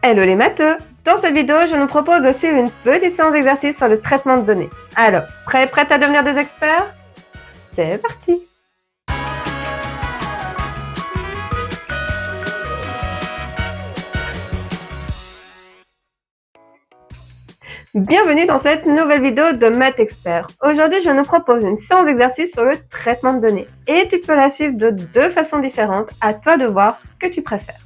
Hello les matheux! Dans cette vidéo, je nous propose de suivre une petite séance d'exercice sur le traitement de données. Alors, prête à devenir des experts? C'est parti! Bienvenue dans cette nouvelle vidéo de Math Expert. Aujourd'hui, je nous propose une séance d'exercice sur le traitement de données. Et tu peux la suivre de deux façons différentes, à toi de voir ce que tu préfères.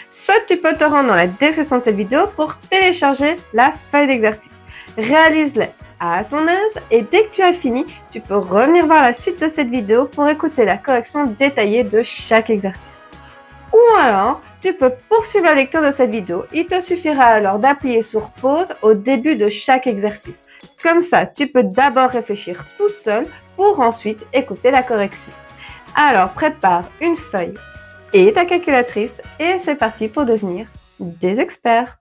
Soit tu peux te rendre dans la description de cette vidéo pour télécharger la feuille d'exercice. Réalise-les à ton aise et dès que tu as fini, tu peux revenir voir la suite de cette vidéo pour écouter la correction détaillée de chaque exercice. Ou alors, tu peux poursuivre la lecture de cette vidéo. Il te suffira alors d'appuyer sur pause au début de chaque exercice. Comme ça, tu peux d'abord réfléchir tout seul pour ensuite écouter la correction. Alors, prépare une feuille et ta calculatrice et c'est parti pour devenir des experts.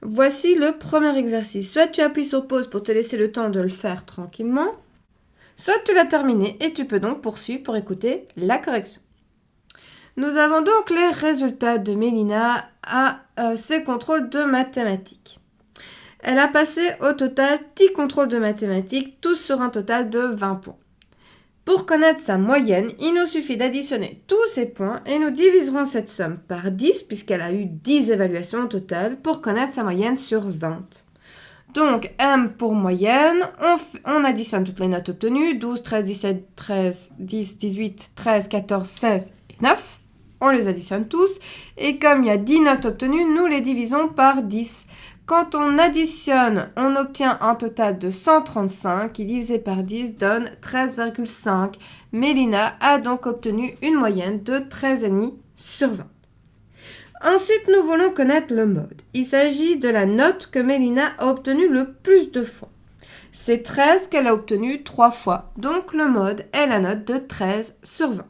Voici le premier exercice. Soit tu appuies sur pause pour te laisser le temps de le faire tranquillement, soit tu l'as terminé et tu peux donc poursuivre pour écouter la correction. Nous avons donc les résultats de Mélina à ses contrôles de mathématiques. Elle a passé au total 10 contrôles de mathématiques, tous sur un total de 20 points. Pour connaître sa moyenne, il nous suffit d'additionner tous ces points et nous diviserons cette somme par 10 puisqu'elle a eu 10 évaluations au total pour connaître sa moyenne sur 20. Donc, M pour moyenne, on additionne toutes les notes obtenues, 12, 13, 17, 13, 10, 18, 13, 14, 16 et 9. On les additionne tous et comme il y a 10 notes obtenues, nous les divisons par 10. Quand on additionne, on obtient un total de 135 qui divisé par 10 donne 13,5. Mélina a donc obtenu une moyenne de 13,5 sur 20. Ensuite, nous voulons connaître le mode. Il s'agit de la note que Mélina a obtenue le plus de fois. C'est 13 qu'elle a obtenu 3 fois, donc le mode est la note de 13 sur 20.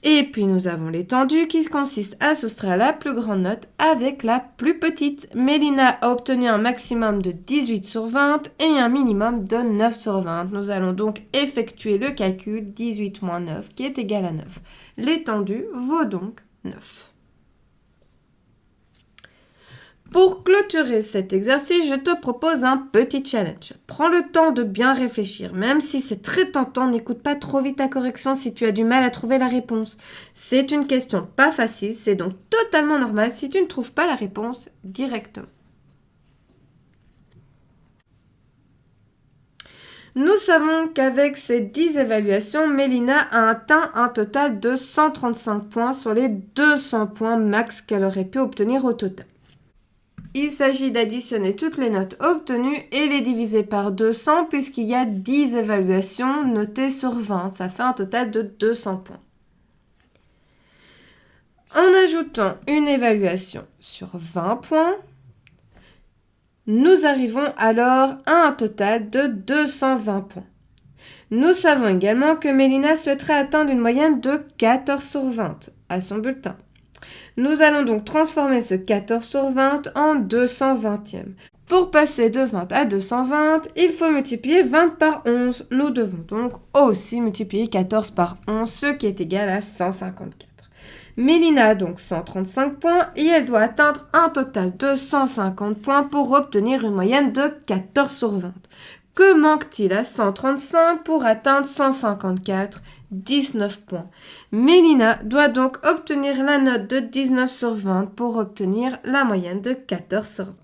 Et puis nous avons l'étendue qui consiste à soustraire la plus grande note avec la plus petite. Mélina a obtenu un maximum de 18 sur 20 et un minimum de 9 sur 20. Nous allons donc effectuer le calcul 18 moins 9 qui est égal à 9. L'étendue vaut donc 9. Pour clôturer cet exercice, je te propose un petit challenge. Prends le temps de bien réfléchir. Même si c'est très tentant, n'écoute pas trop vite ta correction si tu as du mal à trouver la réponse. C'est une question pas facile, c'est donc totalement normal si tu ne trouves pas la réponse directement. Nous savons qu'avec ces 10 évaluations, Mélina a atteint un total de 135 points sur les 200 points max qu'elle aurait pu obtenir au total. Il s'agit d'additionner toutes les notes obtenues et les diviser par 200 puisqu'il y a 10 évaluations notées sur 20. Ça fait un total de 200 points. En ajoutant une évaluation sur 20 points, nous arrivons alors à un total de 220 points. Nous savons également que Mélina souhaiterait atteindre une moyenne de 14 sur 20 à son bulletin. Nous allons donc transformer ce 14 sur 20 en 220e. Pour passer de 20 à 220, il faut multiplier 20 par 11. Nous devons donc aussi multiplier 14 par 11, ce qui est égal à 154. Mélina a donc 135 points et elle doit atteindre un total de 150 points pour obtenir une moyenne de 14 sur 20. Que manque-t-il à 135 pour atteindre 154 ? 19 points. Mélina doit donc obtenir la note de 19 sur 20 pour obtenir la moyenne de 14 sur 20.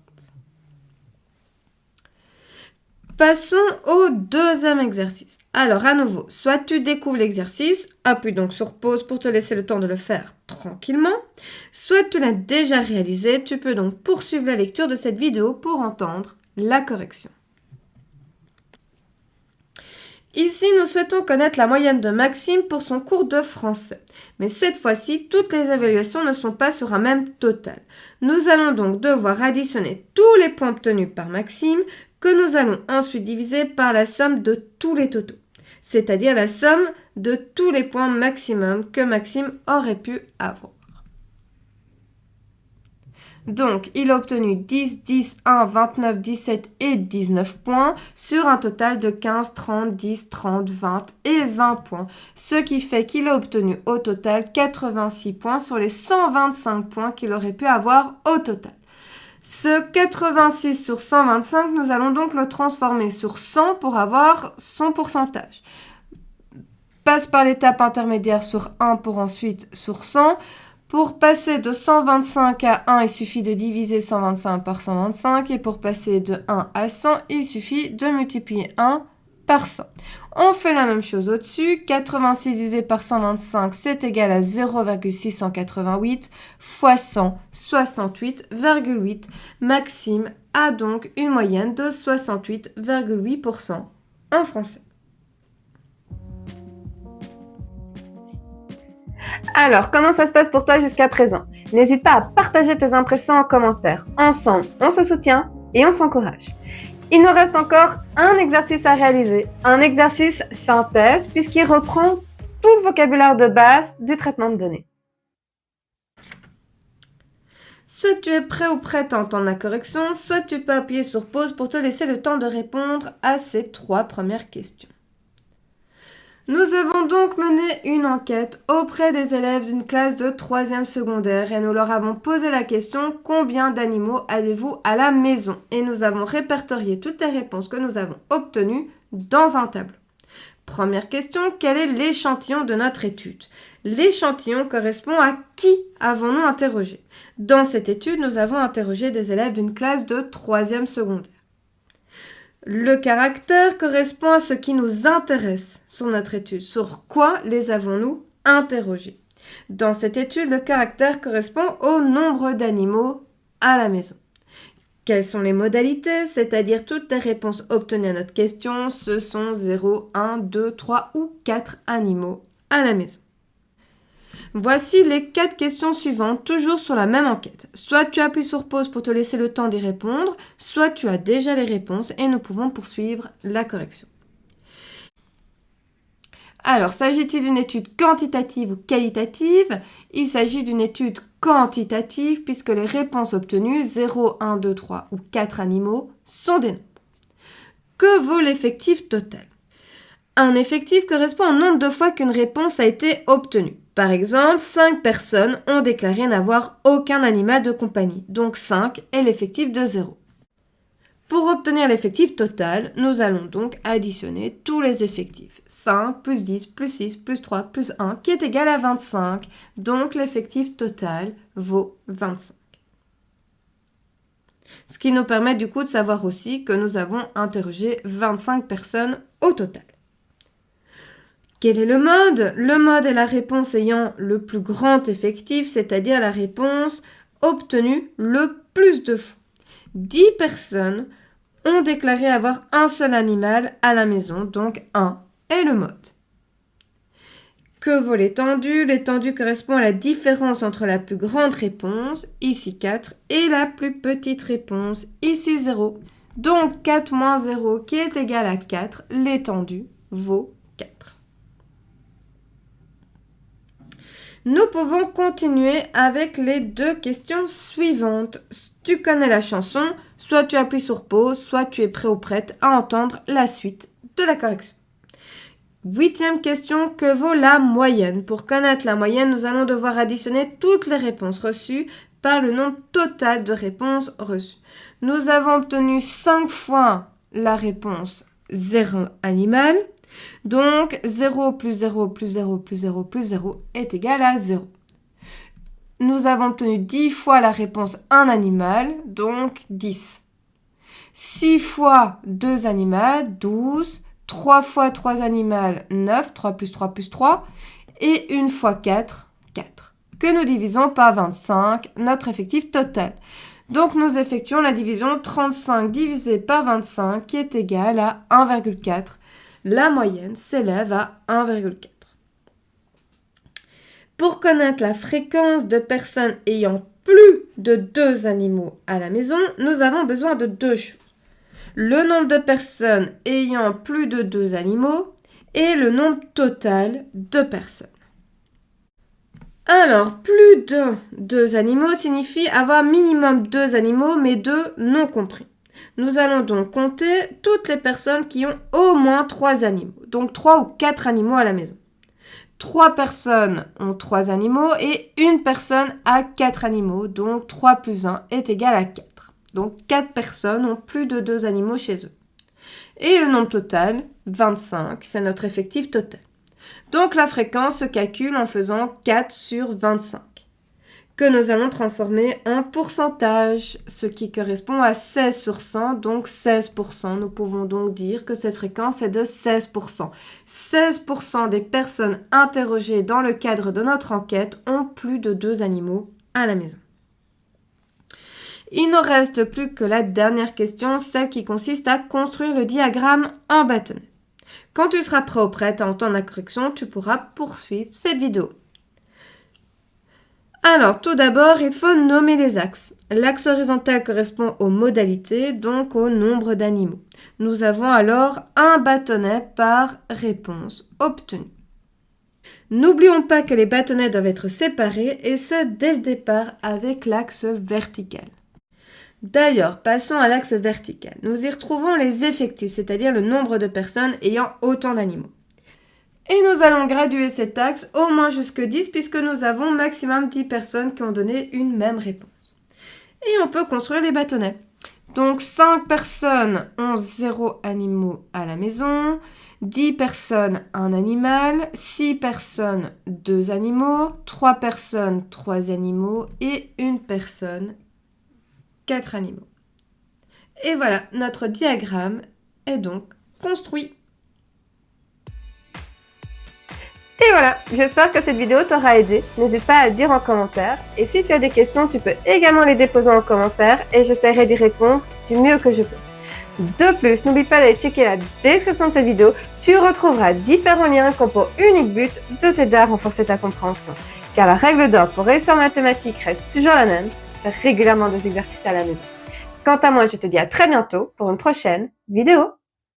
Passons au deuxième exercice. Alors à nouveau, soit tu découvres l'exercice, appuie donc sur pause pour te laisser le temps de le faire tranquillement, soit tu l'as déjà réalisé, tu peux donc poursuivre la lecture de cette vidéo pour entendre la correction. Ici, nous souhaitons connaître la moyenne de Maxime pour son cours de français. Mais cette fois-ci, toutes les évaluations ne sont pas sur un même total. Nous allons donc devoir additionner tous les points obtenus par Maxime que nous allons ensuite diviser par la somme de tous les totaux, c'est-à-dire la somme de tous les points maximum que Maxime aurait pu avoir. Donc, il a obtenu 10, 10, 1, 29, 17 et 19 points sur un total de 15, 30, 10, 30, 20 et 20 points. Ce qui fait qu'il a obtenu au total 86 points sur les 125 points qu'il aurait pu avoir au total. Ce 86 sur 125, nous allons donc le transformer sur 100 pour avoir son pourcentage. Passe par l'étape intermédiaire sur 1 pour ensuite sur 100. Pour passer de 125 à 1, il suffit de diviser 125 par 125. Et pour passer de 1 à 100, il suffit de multiplier 1 par 100. On fait la même chose au-dessus. 86 divisé par 125, c'est égal à 0,688 fois 100, 68,8. Maxime a donc une moyenne de 68,8% en français. Alors, comment ça se passe pour toi jusqu'à présent? N'hésite pas à partager tes impressions en commentaire. Ensemble, on se soutient et on s'encourage. Il nous reste encore un exercice à réaliser, un exercice synthèse, puisqu'il reprend tout le vocabulaire de base du traitement de données. Soit tu es prêt ou prête à entendre la correction, soit tu peux appuyer sur pause pour te laisser le temps de répondre à ces 3 premières questions. Nous avons donc mené une enquête auprès des élèves d'une classe de 3e secondaire et nous leur avons posé la question « Combien d'animaux avez-vous à la maison ?» Et nous avons répertorié toutes les réponses que nous avons obtenues dans un tableau. Première question, quel est l'échantillon de notre étude? L'échantillon correspond à qui avons-nous interrogé? Dans cette étude, nous avons interrogé des élèves d'une classe de 3e secondaire. Le caractère correspond à ce qui nous intéresse sur notre étude. Sur quoi les avons-nous interrogés? Dans cette étude, le caractère correspond au nombre d'animaux à la maison. Quelles sont les modalités? C'est-à-dire toutes les réponses obtenues à notre question, ce sont 0, 1, 2, 3 ou 4 animaux à la maison. Voici les 4 questions suivantes, toujours sur la même enquête. Soit tu appuies sur pause pour te laisser le temps d'y répondre, soit tu as déjà les réponses et nous pouvons poursuivre la correction. Alors, s'agit-il d'une étude quantitative ou qualitative? Il s'agit d'une étude quantitative puisque les réponses obtenues, 0, 1, 2, 3 ou 4 animaux, sont des nombres. Que vaut l'effectif total? Un effectif correspond au nombre de fois qu'une réponse a été obtenue. Par exemple, 5 personnes ont déclaré n'avoir aucun animal de compagnie, donc 5 est l'effectif de 0. Pour obtenir l'effectif total, nous allons donc additionner tous les effectifs. 5 plus 10 plus 6 plus 3 plus 1 qui est égal à 25, donc l'effectif total vaut 25. Ce qui nous permet du coup de savoir aussi que nous avons interrogé 25 personnes au total. Quel est le mode? Le mode est la réponse ayant le plus grand effectif, c'est-à-dire la réponse obtenue le plus de fois. 10 personnes ont déclaré avoir un seul animal à la maison, donc 1 est le mode. Que vaut l'étendue? L'étendue correspond à la différence entre la plus grande réponse, ici 4, et la plus petite réponse, ici 0. Donc 4 moins 0 qui est égal à 4, l'étendue vaut 4. Nous pouvons continuer avec les 2 questions suivantes. Tu connais la chanson, soit tu appuies sur pause, soit tu es prêt ou prête à entendre la suite de la correction. 8e question, que vaut la moyenne? Pour connaître la moyenne, nous allons devoir additionner toutes les réponses reçues par le nombre total de réponses reçues. Nous avons obtenu 5 fois la réponse 0 animal. Donc, 0 plus 0 plus 0 plus 0 plus 0 est égal à 0. Nous avons obtenu 10 fois la réponse 1 animal, donc 10. 6 fois 2 animaux, 12. 3 fois 3 animaux, 9. 3 plus 3 plus 3. Et 1 fois 4, 4. Que nous divisons par 25, notre effectif total. Donc, nous effectuons la division 35 divisé par 25 qui est égal à 1,4. La moyenne s'élève à 1,4. Pour connaître la fréquence de personnes ayant plus de 2 animaux à la maison, nous avons besoin de 2 choses. Le nombre de personnes ayant plus de 2 animaux et le nombre total de personnes. Alors, plus de 2 animaux signifie avoir minimum 2 animaux, mais 2 non compris. Nous allons donc compter toutes les personnes qui ont au moins 3 animaux, donc 3 ou 4 animaux à la maison. 3 personnes ont 3 animaux et une personne a 4 animaux, donc 3 plus 1 est égal à 4. Donc 4 personnes ont plus de 2 animaux chez eux. Et le nombre total, 25, c'est notre effectif total. Donc la fréquence se calcule en faisant 4 sur 25, que nous allons transformer en pourcentage, ce qui correspond à 16 sur 100, donc 16%. Nous pouvons donc dire que cette fréquence est de 16%. 16% des personnes interrogées dans le cadre de notre enquête ont plus de 2 animaux à la maison. Il ne reste plus que la dernière question, celle qui consiste à construire le diagramme en bâtonnet. Quand tu seras prêt ou prête à entendre la correction, tu pourras poursuivre cette vidéo. Alors, tout d'abord, il faut nommer les axes. L'axe horizontal correspond aux modalités, donc au nombre d'animaux. Nous avons alors un bâtonnet par réponse obtenue. N'oublions pas que les bâtonnets doivent être séparés, et ce, dès le départ, avec l'axe vertical. D'ailleurs, passons à l'axe vertical. Nous y retrouvons les effectifs, c'est-à-dire le nombre de personnes ayant autant d'animaux. Et nous allons graduer cet axe au moins jusque 10 puisque nous avons maximum 10 personnes qui ont donné une même réponse. Et on peut construire les bâtonnets. Donc 5 personnes ont 0 animaux à la maison, 10 personnes 1 animal, 6 personnes 2 animaux, 3 personnes 3 animaux et 1 personne 4 animaux. Et voilà, notre diagramme est donc construit. Et voilà, j'espère que cette vidéo t'aura aidé. N'hésite pas à le dire en commentaire. Et si tu as des questions, tu peux également les déposer en commentaire et j'essaierai d'y répondre du mieux que je peux. De plus, n'oublie pas d'aller checker la description de cette vidéo. Tu retrouveras différents liens qui ont pour unique but de t'aider à renforcer ta compréhension. Car la règle d'or pour réussir en mathématiques reste toujours la même, faire régulièrement des exercices à la maison. Quant à moi, je te dis à très bientôt pour une prochaine vidéo.